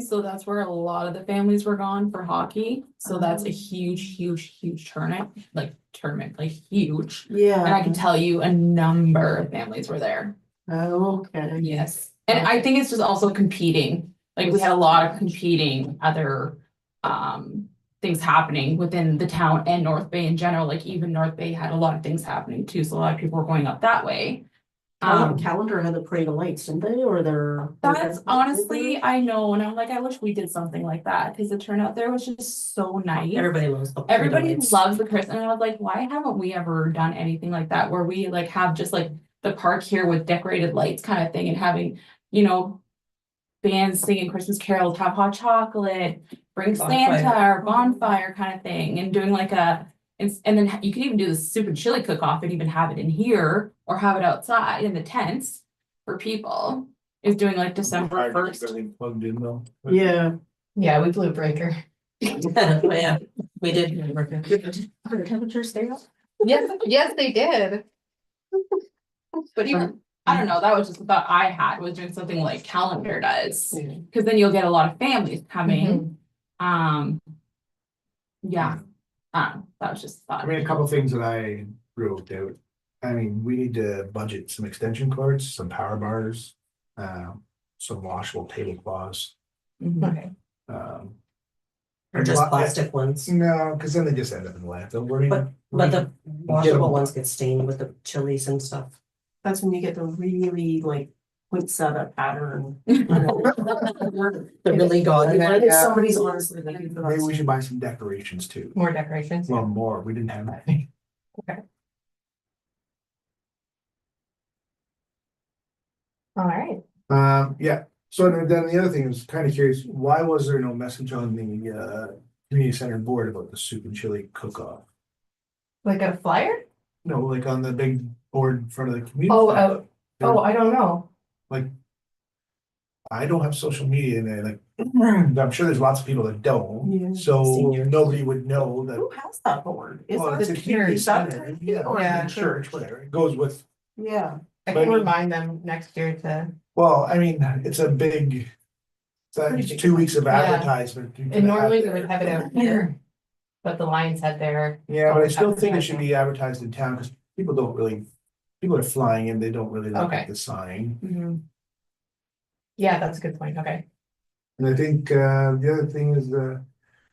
So that's where a lot of the families were gone for hockey. So that's a huge tournament, like huge. And I Yeah. can tell you a number of families were there. Oh, okay. Yes. And I think it's just also competing. Like we had a lot of competing other things happening within the town and North Bay in general. Like even North Bay had a lot of things happening too. So a lot of people were going up that way. Calendar had the parade of lights, didn't they? Or their. That's honestly, I know, and I'm like, I wish we did something like that because the turnout there was just so nice. Everybody loves the Everybody loves the Christmas, and I was like, why haven't we ever done anything like that where we like have just like the park here with decorated lights kind of thing and having, you know, bands singing Christmas carols, have hot chocolate, bring Santa or bonfire kind of thing, and doing like and then you can even do the soup and chili cook-off and even have it in here or have it outside in the tents for people. Is doing like December 1st. Everything plugged in though. Yeah. Yeah, we blew a breaker. Yeah, we did. Our temperatures stay up. Yes, they did. But even, I don't know, that was just the thought I had, was doing something like Calendar does, because then you'll get a lot of families coming. Yeah, that was just a thought. I mean, a couple things that I wrote out. I mean, we need to budget some extension cords, some power bars, some washable tablecloths. Okay. Or just plastic ones. No, because then they just end up in the landfill. But the washable ones get stained with the chilies and stuff. That's when you get the really like poinsettia pattern. The really gaudy. Somebody's honestly looking for Maybe we that. should buy some decorations too. More decorations. Well, more. We didn't have any. All right. Yeah. So then the other thing is kind of curious, why was there no message on the community center board about the soup and chili cook-off? Like a flyer? No, like on the big board in front of the community. Oh, center. oh, I don't know. I don't have social media and like I'm sure there's lots of people that don't. Yeah. So Seniors. nobody would know that. Who has that board? Is Well, that it's a the community is that center, the- yeah, or Yeah. the church, whatever. It goes with, Yeah. I But I can mean- remind them next year to, well, I mean, it's a big. It's 2 weeks of Yeah. advertisement. and normally we would have it out here. But the Lions had their, Yeah, but I still think it should be advertised in town because people are flying in, they don't really look Okay. at the sign. yeah, that's a good point. Okay. And I think the other thing is the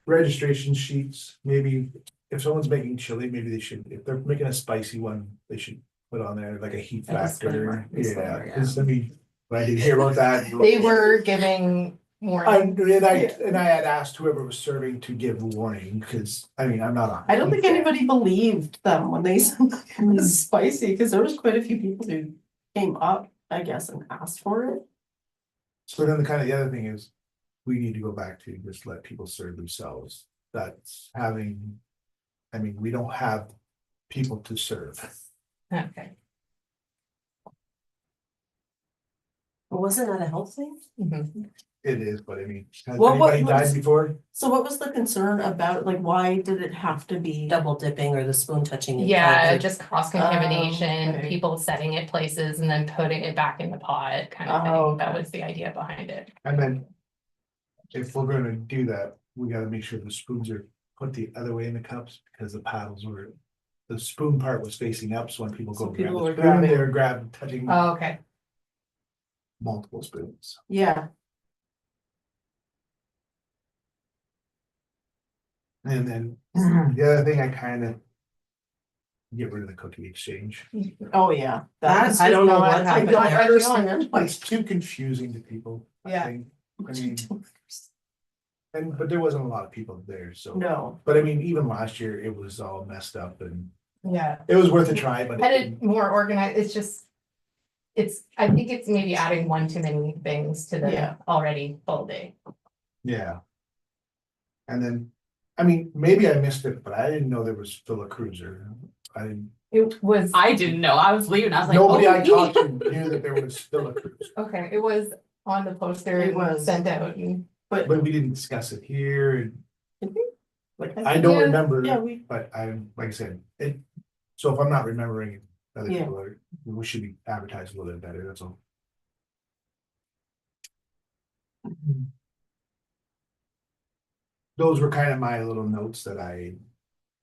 registration sheets, maybe if someone's making chili, maybe they should, if they're making a spicy one, they should put on there like a heat A factor. disclaimer, Yeah, disclaimer, yeah. because I mean, I didn't hear about that. They were giving more. And I had asked whoever was serving to give warning, because I mean, I'm not on. I don't think anybody believed them when they said that it was spicy, because there was quite a few people who came up, I guess, and asked for it. So then the other thing is, we need to go back to just let people serve themselves. That's having, I mean, we don't have people to serve. Okay. But wasn't that a health thing? Mhm. It is, but I mean, has What anybody was- died before? So what was the concern about, like, why did it have to be? Double dipping or the spoon touching. it Yeah, covered. just cross contamination, okay. people setting it places and then putting it back in the pot kind of Oh, thing. That okay. was the idea behind it. And then. If we're gonna do that, we gotta make sure the spoons are put the other way in the cups, because the paddles were. The spoon part was facing up, so when people So go grab people the were spoon, grabbing- they're touching Oh, okay. multiple spoons. Yeah, And then the other thing I get rid of the cookie exchange. oh, yeah. That's I don't know just what not I happening. don't understand. It's too confusing to people, I Yeah. think. I mean, but there wasn't a lot of people there, so. No, But I mean, even last year, it was all messed up and Yeah. it was worth a try, but. Had it more organized, it's just. I think it's maybe adding one too many things to Yeah. the already full day. Yeah. And then, I mean, maybe I missed it, but I didn't know there was still a cruiser. I didn't, It was, I didn't know, I was leaving, I was like. nobody I oh, talked to knew that there was still a cruiser, okay, it was on the poster It and was. sent out and, but. but we didn't discuss it here. like, I don't yeah, remember. Yeah, we, But like I said, so if I'm not remembering it, other Yeah. people are, we should be advertised a little bit better, that's all. those were kind of my little notes that I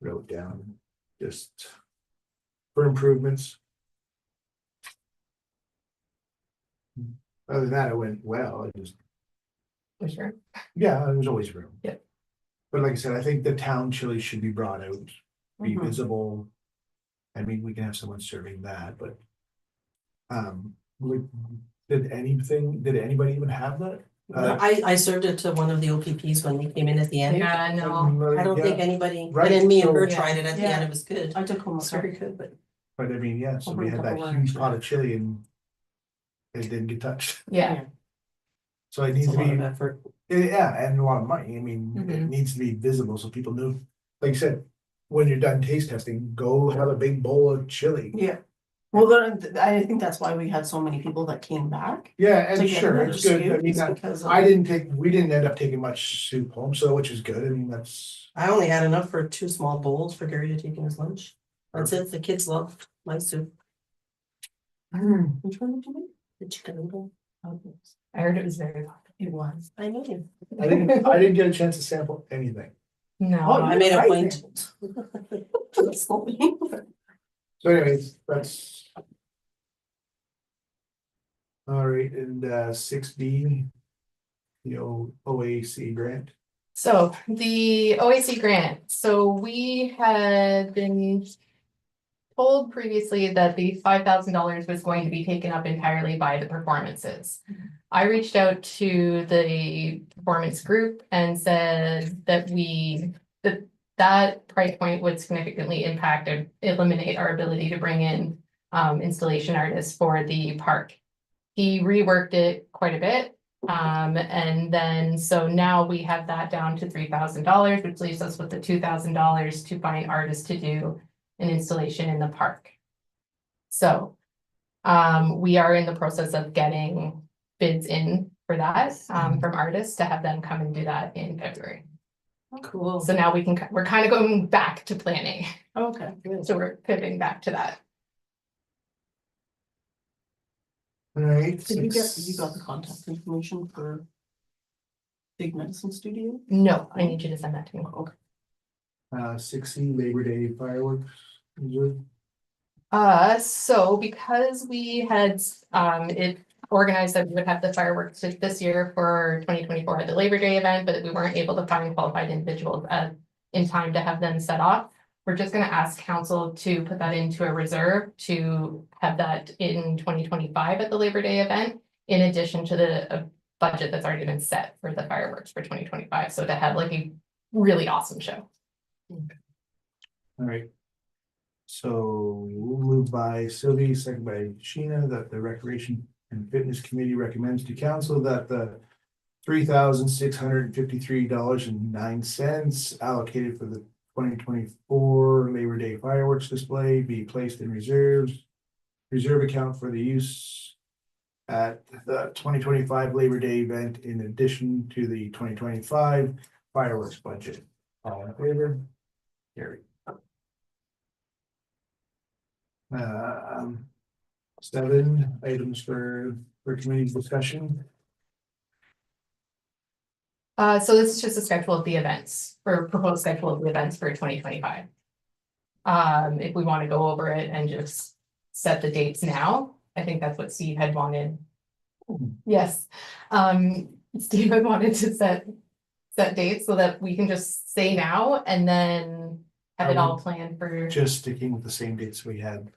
wrote down, just for improvements. Other than that, it went well, it just, For sure. yeah, there's always room. Yep. But like I said, I think the town chili should be brought out, be Mhm. visible. I mean, we can have someone serving that, but. Did anybody even have that? I served it to one of the OPPs when they came in at the end. Yeah, no, I don't think Yeah, anybody, Right, and then me and so- her tried it at the Yeah. end, it was good. I took home a It's very good, but But I mean, yeah, so we had that Overcome huge awareness. pot of chili and. It didn't get touched, yeah, so it it's needs a to lot of be, effort. yeah, and a lot of money, I mean, it Mhm. needs to be visible so people know. Like you said, when you're done taste testing, go have a big bowl of chili. Yeah. Well, I think that's why we had so many people that came back. Yeah, to and get sure, another it's good, I scoop, mean, is because of- we didn't end up taking much soup home, so which is good, I mean, that's. I only had enough for 2 small bowls for Gary to take in his lunch. That's it, the kids love my soup. Which one did you make? The chicken noodle. I heard it was very popular. It was. I know you. I didn't get a chance to sample anything. No, I made a Right. point. So anyways, that's. All right, and 6B. The OAC grant. so the OAC grant, so we had been told previously that the $5,000 was going to be taken up entirely by the performances. I reached out to the performance group and said that that price point would significantly impact or eliminate our ability to bring in installation artists for the park. He reworked it quite a bit. And then, so now we have that down to $3,000, which leaves us with the $2,000 to find artists to do an installation in the park. So, we are in the process of getting bids in for that, from artists to have them come and do that in February. Cool. So now we're kind of going back to planning, Okay, good. so we're pivoting back to that. All right. Did you got the contact information for Big Medicine Studio? No, I need you to send that to me. Okay. 6C Labor Day fireworks. Reserve. So because we had, it organized that we would have the fireworks this year for 2024 at the Labor Day event, but we weren't able to find qualified individuals, in time to have them set off. We're just gonna ask council to put that into a reserve to have that in 2025 at the Labor Day event. In addition to the budget that's already been set for the fireworks for 2025, so to have like a really awesome show. All right. So we'll move by Sylvie, second by Sheena, that the Recreation and Fitness Committee recommends to council that the $3,653.09 allocated for the 2024 Labor Day fireworks display be placed in reserve account for the use at the 2025 Labor Day event in addition to the 2025 fireworks budget. All in favor? Carried. 7 items for committee discussion. So this is just a schedule of the events, or proposed schedule of the events for 2025. If we want to go over it and just set the dates now, I think that's what Steve had wanted. Yes, Steve had wanted to set dates so that we can just say now and then have it all planned for. Just sticking with the same dates we had.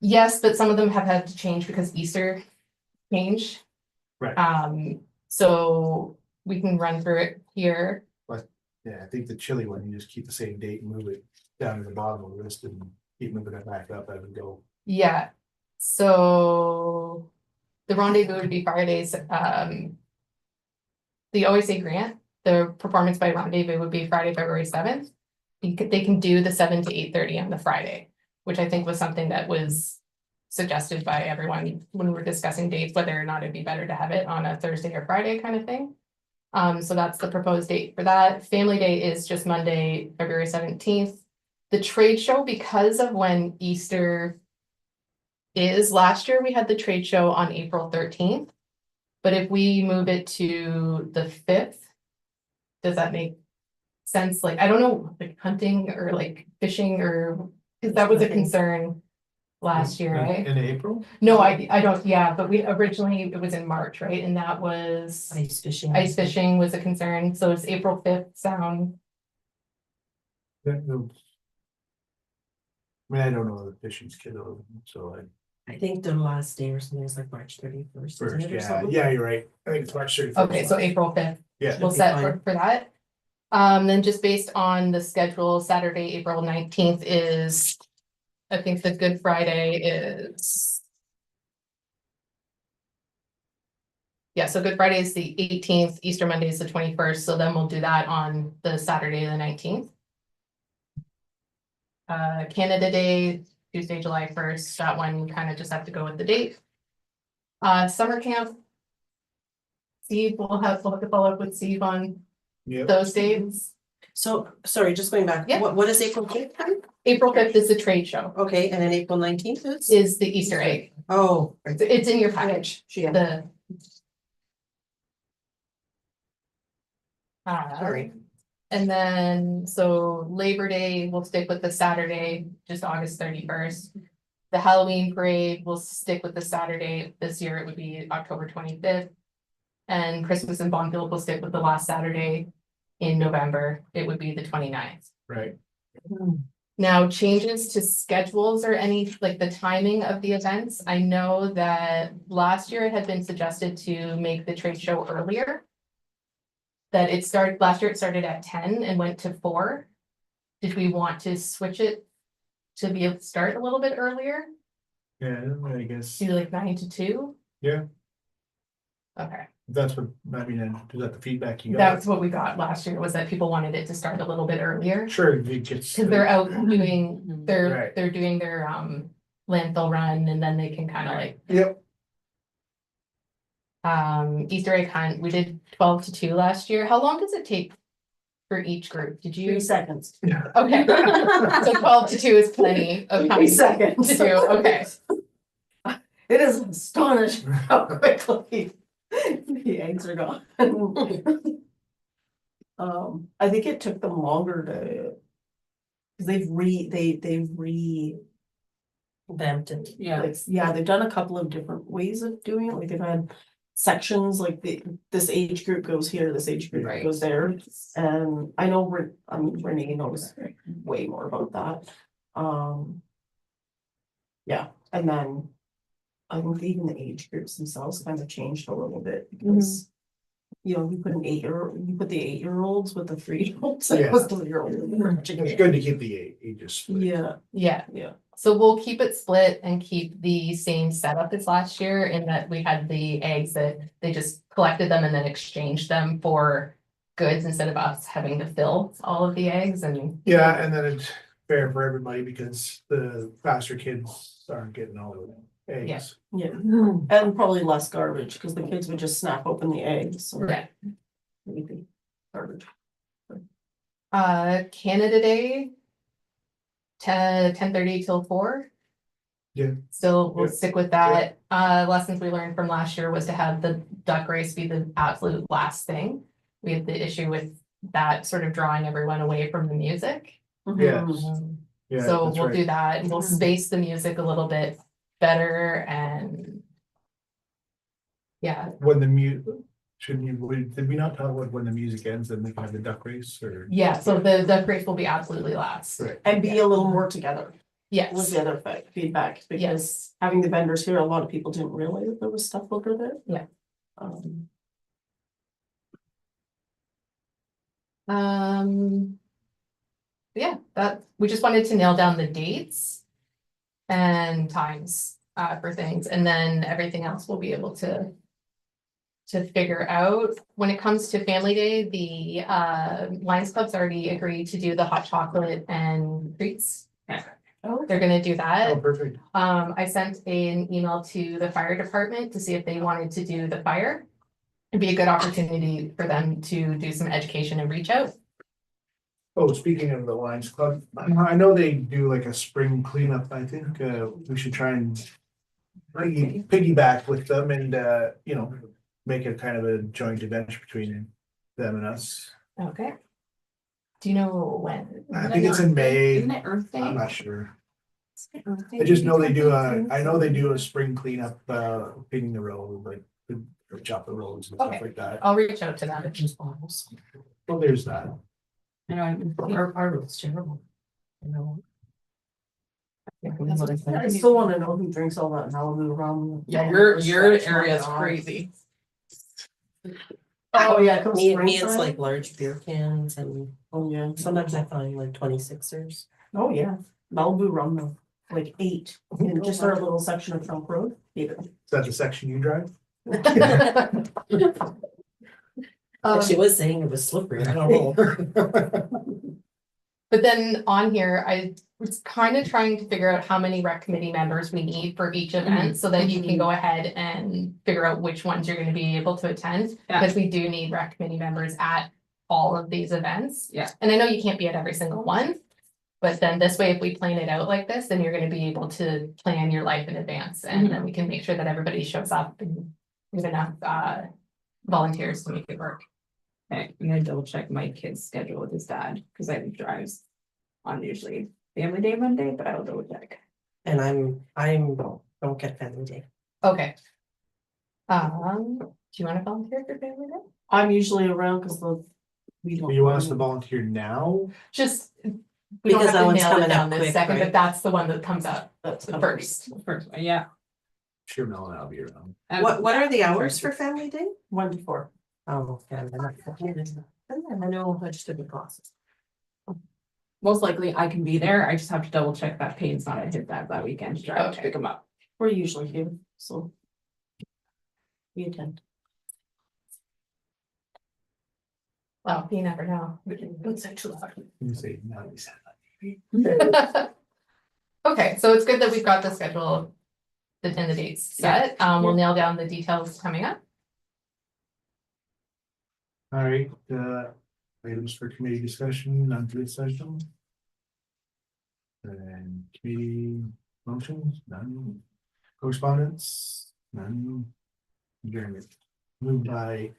Yes, but some of them have had to change because Easter changed. Right. So we can run through it here. Yeah, I think the chili one, you just keep the same date and move it down to the bottom of the list and keep moving it back up as we go. Yeah, so the rendezvous would be Fridays, the OAC grant, the performance by rendezvous would be Friday, February 7th. They can do the 7 to 8:30 on the Friday, which I think was something that was suggested by everyone when we were discussing dates, whether or not it'd be better to have it on a Thursday or Friday kind of thing. So that's the proposed date for that. Family Day is just Monday, February 17th. The trade show, because of when Easter is, last year we had the trade show on April 13th. But if we move it to the 5th, does that make sense, like, I don't know, like hunting or like fishing or, cause that was a concern last year, right? In April? No, I don't, yeah, but we originally, it was in March, right? And that was, Ice fishing. ice fishing was a concern, so it's April 5th sound. Yeah, no. I mean, I don't know the fishing schedule, so I think the last day or something is like March 31st, isn't it, or yeah, something? yeah, you're right. I think it's March 31st. Okay, so April 5th, Yeah, we'll be set fine. for that. Then just based on the schedule, Saturday, April 19th is, I think the Good Friday is. Yeah, so Good Friday is the 18th, Easter Monday is the 21st, so then we'll do that on the Saturday, the 19th. Canada Day, Tuesday, July 1st, that one you kind of just have to go with the date. Summer camp. Steve, we'll have to follow up with Steve on yeah. those dates. So, sorry, just going back, Yeah. what is April 5th? April 5th is the trade show, Okay, and then April 19th is? is the Easter egg. Oh, It's in your package, Yeah. the. Sorry. And then, so Labor Day, we'll stick with the Saturday, just August 31st. The Halloween parade, we'll stick with the Saturday, this year it would be October 25th. And Christmas in Bonfield will stick with the last Saturday in November, it would be the 29th. Right. Now, changes to schedules or any, like the timing of the events, I know that last year it had been suggested to make the trade show earlier. That it started, last year it started at 10 and went to 4. Did we want to switch it to be able to start a little bit earlier, Yeah, I guess, do like 9 to 2? yeah, Okay, that's what, I mean, is that the feedback you got? that's what we got last year, was that people wanted it to start a little bit earlier. Sure, it gets. Cause they're out doing, Right. they're doing their landfill run and then they can kind of like. Yep, Easter egg hunt, we did 12 to 2 last year. How long does it take for each group? Did you? 3 seconds. Okay, so 12 to 2 is plenty of time 3 seconds. to do, okay. It is astonishing how quickly the eggs are gone. I think it took them longer to. Cause they've vamped it. Yeah. like, yeah, they've done a couple of different ways of doing it, like they've had sections, like this age group goes here, this age group Right. goes there. And I know Renee knows way more about that. Yeah, and then I think even the age groups themselves kind of changed a little bit because. You know, you put you put the 8-year-olds with the 3-year-olds, it was the 3-year-old. it's good to keep the ages split. Yeah, Yeah, yeah, so we'll keep it split and keep the same setup as last year in that we had the eggs that they just collected them and then exchanged them for goods instead of us having to fill all of the eggs and. Yeah, and then it's fair for everybody because the faster kids aren't getting all the eggs. yeah, and probably less garbage, because the kids would just snap open the eggs. So Yeah. maybe garbage. Canada Day. 10:30 till 4. Yeah. So we'll Yeah. stick with that. Lessons we learned from last year was to have the duck race be the absolute last thing. We had the issue with that sort of drawing everyone away from the music. Yeah. Um, Yeah, So that's we'll right. do that and we'll space the music a little bit better and. Yeah, When did we not talk about when the music ends, then we can have the duck race or? yeah, so the duck race will be absolutely last. Right. And be a little more together was Yes, the other feedback, because yes, having the vendors here, a lot of people didn't realize that there was stuff over there. Yeah. Um, yeah, we just wanted to nail down the dates. And times for things, and then everything else we'll be able to. To figure out, when it comes to Family Day, the Lions Club's already agreed to do the hot chocolate and treats. Oh. They're gonna do Oh, that. perfect. I sent an email to the fire department to see if they wanted to do the fire. It'd be a good opportunity for them to do some education and reach out. Oh, speaking of the Lions Club, I know they do like a spring cleanup. I think we should try and piggyback with them and make it kind of a joint event between them and us. Okay. Do you know when? I think it's in May. Isn't it Earth Day? I'm not sure. Isn't it Earth Day? I just know they do I know they do a spring cleanup, cleaning the road, like, or chop the roads and stuff Okay. like that. I'll reach out to them. Just bottles. Well, there's that. I know, Our road's terrible. You know. I can't believe what I I said. still wanna know who drinks all that Malibu rum. yeah, your area is crazy. Oh, yeah. it comes Me, it's springtime. like large beer cans and Oh, yeah. sometimes I find like 26ers. Oh, yeah, Malibu rum though, like 8, in just our little section of Trump Road. David. Is that the section you drive? She was saying it was slippery. I don't know. But then on here, I was kind of trying to figure out how many rec committee members we need for each event, so that you can go ahead and figure out which ones you're gonna be able to attend. Yeah. Because we do need rec committee members at all of these events. Yeah. And I know you can't be at every single one. But then this way, if we plan it out like this, then you're gonna be able to plan your life in advance, and then we can make sure that everybody shows up and we have enough volunteers to make it work. Okay, I'm gonna double check my kid's schedule with his dad, cause I drives on usually family day Monday, but I'll double check. And don't get family day. Okay. Do you wanna volunteer for family day? I'm usually around because we don't. You want us to volunteer now? Just. We don't Because that have to one's nail it coming down up this quick, second, right? but that's the one that comes up That's the first. First, one, yeah. Sure, Mel and I'll be around. What are the hours for family day? 1 to 4. Oh, yeah. I know I just took a class. Most likely I can be there, I just have to double check that Payne's not at his dad that weekend to drive to Okay. pick him up. We're usually here, so. We attend. Well, you never know. Don't say too loud. You say, no, you said that. Okay, so it's good that we've got the schedule. And the dates set, we'll nail down the details coming up. All right, items for committee discussion, none for this session. And committee motions, none. Correspondence, none. Adjournment. Moved by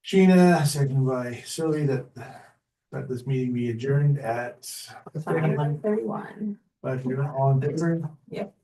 Sheena, second by Sylvie, that this meeting be adjourned at 31. 5:31. All in favor? Yep.